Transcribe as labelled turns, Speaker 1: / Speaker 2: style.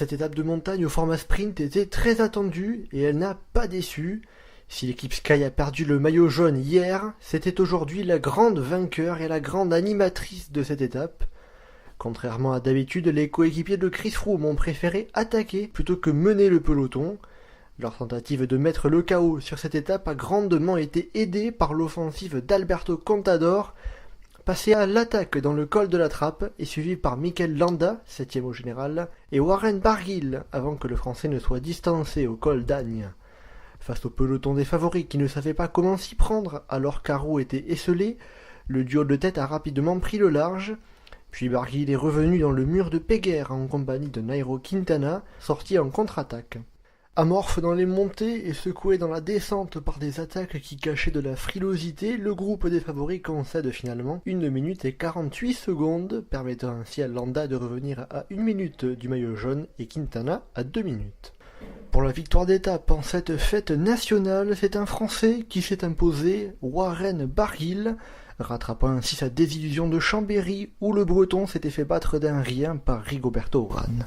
Speaker 1: Cette étape de montagne au format sprint était très attendue et elle n'a pas déçu. Si l'équipe Sky a perdu le maillot jaune hier, c'était aujourd'hui la grande vainqueur et la grande animatrice de cette étape. Contrairement à d'habitude, les coéquipiers de Chris Froome ont préféré attaquer plutôt que mener le peloton. Leur tentative de mettre le chaos sur cette étape a grandement été aidée par l'offensive d'Alberto Contador, passé à l'attaque dans le col de la Trappe et suivi par Mikel Landa, 7ème au général, et Warren Barguil avant que le Français ne soit distancé au col d'Agnes. Face au peloton des favoris qui ne savait pas comment s'y prendre alors qu'Arou était esselé, le duo de tête a rapidement pris le large, puis Barguil est revenu dans le mur de Péguerre en compagnie de Nairo Quintana, sorti en contre-attaque. Amorphe dans les montées et secoué dans la descente par des attaques qui cachaient de la frilosité, le groupe des favoris concède finalement 1 minute et 48 secondes, permettant ainsi à Landa de revenir à 1 minute du maillot jaune et Quintana à 2 minutes. Pour la victoire d'étape en cette fête nationale, c'est un Français qui s'est imposé, Warren Barguil, rattrapant ainsi sa désillusion de Chambéry où le Breton s'était fait battre d'un rien par Rigoberto Urán.